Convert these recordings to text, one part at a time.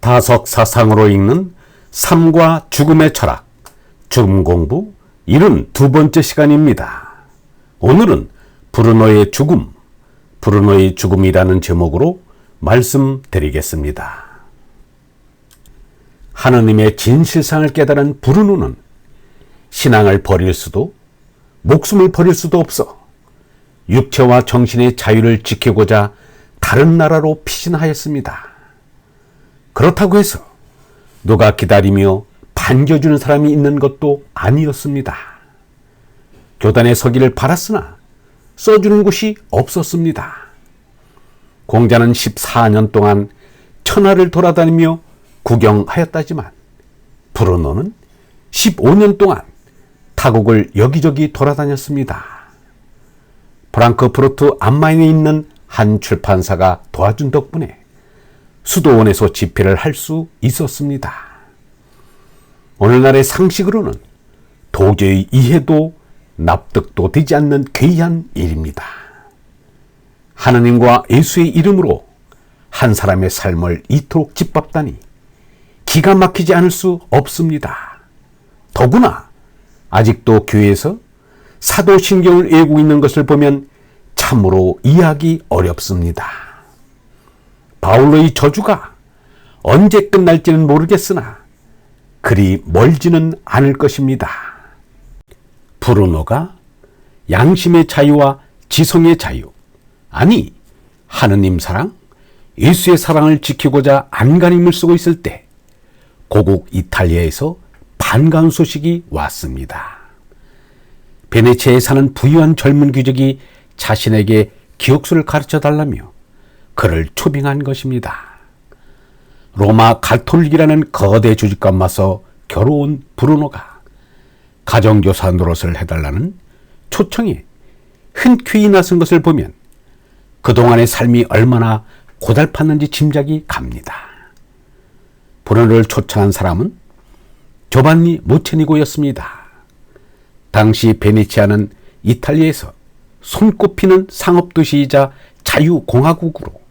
다석 사상으로 읽는 삶과 죽음의 철학, 죽음 공부 72번째 시간입니다. 오늘은 브루노의 죽음, 브루노의 죽음이라는 제목으로 말씀드리겠습니다. 하느님의 진실상을 깨달은 브루노는 신앙을 버릴 수도 목숨을 버릴 수도 없어 육체와 정신의 자유를 지키고자 다른 나라로 피신하였습니다. 그렇다고 해서 누가 기다리며 반겨주는 사람이 있는 것도 아니었습니다. 교단에 서기를 바랐으나 써주는 곳이 없었습니다. 공자는 14년 동안 천하를 돌아다니며 구경하였다지만 브루노는 15년 동안 타국을 여기저기 돌아다녔습니다. 프랑크푸르트 암마인에 있는 한 출판사가 도와준 덕분에 수도원에서 집필을 할 수 있었습니다. 오늘날의 상식으로는 도저히 이해도 납득도 되지 않는 괴이한 일입니다. 하느님과 예수의 이름으로 한 사람의 삶을 이토록 짓밟다니 기가 막히지 않을 수 없습니다. 더구나 아직도 교회에서 사도신경을 외우고 있는 것을 보면 참으로 이해하기 어렵습니다. 바울로의 저주가 언제 끝날지는 모르겠으나 그리 멀지는 않을 것입니다. 브루노가 양심의 자유와 지성의 자유, 아니 하느님 사랑, 예수의 사랑을 지키고자 안간힘을 쓰고 있을 때 고국 이탈리아에서 반가운 소식이 왔습니다. 베네치아에 사는 부유한 젊은 귀족이 자신에게 기억수를 가르쳐 달라며 그를 초빙한 것입니다. 로마 가톨릭이라는 거대 조직과 맞서 겨루온 브루노가 가정교사 노릇을 해달라는 초청에 흔쾌히 나선 것을 보면 그동안의 삶이 얼마나 고달팠는지 짐작이 갑니다. 브루노를 초청한 사람은 조반니 모체니고였습니다. 당시 베네치아는 이탈리아에서 손꼽히는 상업도시이자 자유공화국으로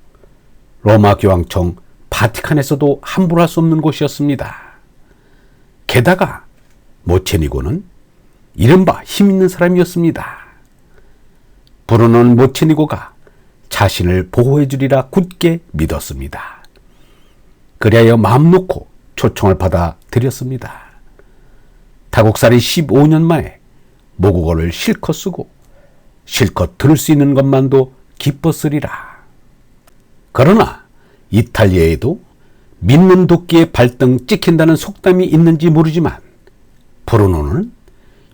로마 교황청 바티칸에서도 함부로 할 수 없는 곳이었습니다. 게다가 모체니고는 이른바 힘있는 사람이었습니다. 브루노는 모체니고가 자신을 보호해 주리라 굳게 믿었습니다. 그리하여 마음 놓고 초청을 받아들였습니다. 타국살이 15년 만에 모국어를 실컷 쓰고 실컷 들을 수 있는 것만도 기뻤으리라. 그러나 이탈리아에도 믿는 도끼에 발등 찍힌다는 속담이 있는지 모르지만 브루노는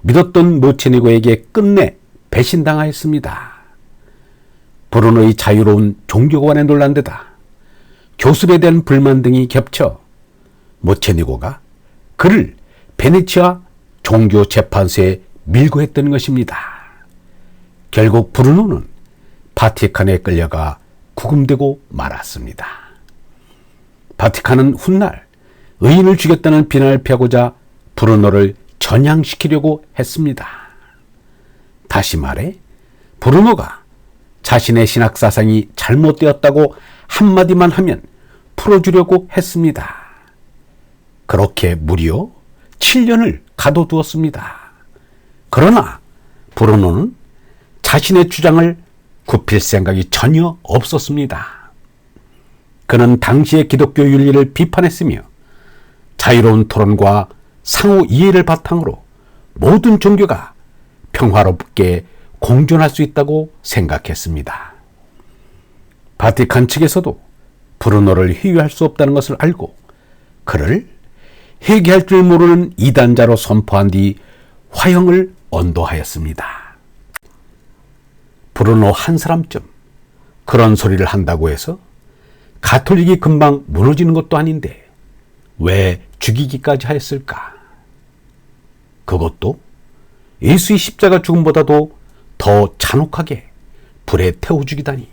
믿었던 모체니고에게 끝내 배신당하였습니다. 브루노의 자유로운 종교관에 놀란 데다 교습에 대한 불만 등이 겹쳐 모체니고가 그를 베네치아 종교재판소에 밀고 했던 것입니다. 결국 브루노는 바티칸에 끌려가 구금되고 말았습니다. 바티칸은 훗날 의인을 죽였다는 비난을 피하고자 브루노를 전향시키려고 했습니다. 다시 말해 브루노가 자신의 신학사상이 잘못되었다고 한마디만 하면 풀어주려고 했습니다. 그렇게 무려 7년을 가둬두었습니다. 그러나 브루노는 자신의 주장을 굽힐 생각이 전혀 없었습니다. 그는 당시의 기독교 윤리를 비판했으며 자유로운 토론과 상호 이해를 바탕으로 모든 종교가 평화롭게 공존할 수 있다고 생각했습니다. 바티칸 측에서도 브루노를 회유할 수 없다는 것을 알고 그를 회개할 줄 모르는 이단자로 선포한 뒤 화형을 언도하였습니다. 브루노 한 사람쯤 그런 소리를 한다고 해서 가톨릭이 금방 무너지는 것도 아닌데 왜 죽이기까지 하였을까? 그것도 예수의 십자가 죽음보다도 더 잔혹하게 불에 태워 죽이다니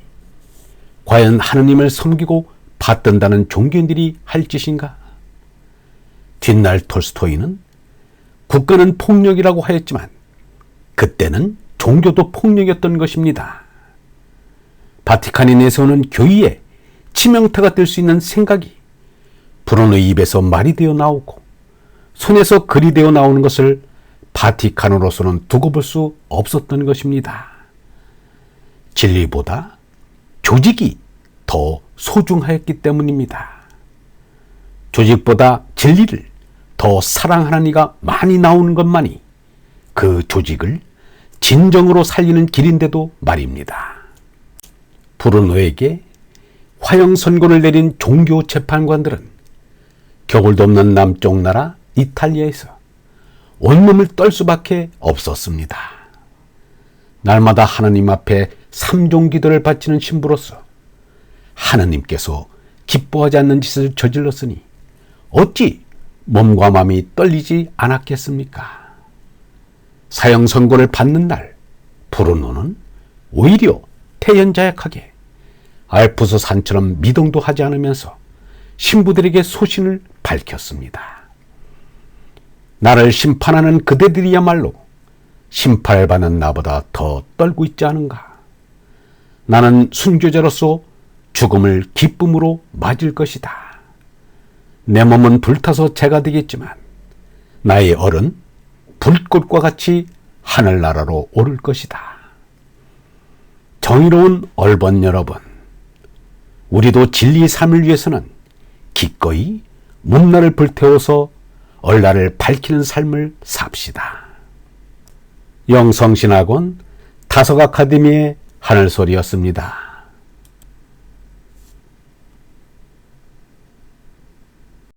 과연 하느님을 섬기고 받든다는 종교인들이 할 짓인가? 뒷날 톨스토이는 국가는 폭력이라고 하였지만 그때는 종교도 폭력이었던 것입니다. 바티칸이 내세우는 교의에 치명타가 될 수 있는 생각이 브루노의 입에서 말이 되어 나오고 손에서 글이 되어 나오는 것을 바티칸으로서는 두고 볼 수 없었던 것입니다. 진리보다 조직이 더 소중하였기 때문입니다. 조직보다 진리를 더 사랑하는 이가 많이 나오는 것만이 그 조직을 진정으로 살리는 길인데도 말입니다. 브루노에게 화형 선고를 내린 종교 재판관들은 겨울도 없는 남쪽 나라 이탈리아에서 온몸을 떨 수밖에 없었습니다. 날마다 하나님 앞에 삼종기도를 바치는 신부로서 하나님께서 기뻐하지 않는 짓을 저질렀으니 어찌 몸과 마음이 떨리지 않았겠습니까? 사형 선고를 받는 날 브루노는 오히려 태연자약하게 알프스 산처럼 미동도 하지 않으면서 신부들에게 소신을 밝혔습니다. 나를 심판하는 그대들이야말로 심판을 받는 나보다 더 떨고 있지 않은가? 나는 순교자로서 죽음을 기쁨으로 맞을 것이다. 내 몸은 불타서 재가 되겠지만 나의 얼은 불꽃과 같이 하늘나라로 오를 것이다. 정의로운 얼번 여러분, 우리도 진리의 삶을 위해서는 기꺼이 문나를 불태워서 얼라를 밝히는 삶을 삽시다. 영성신학원 다석아카데미의 하늘소리였습니다.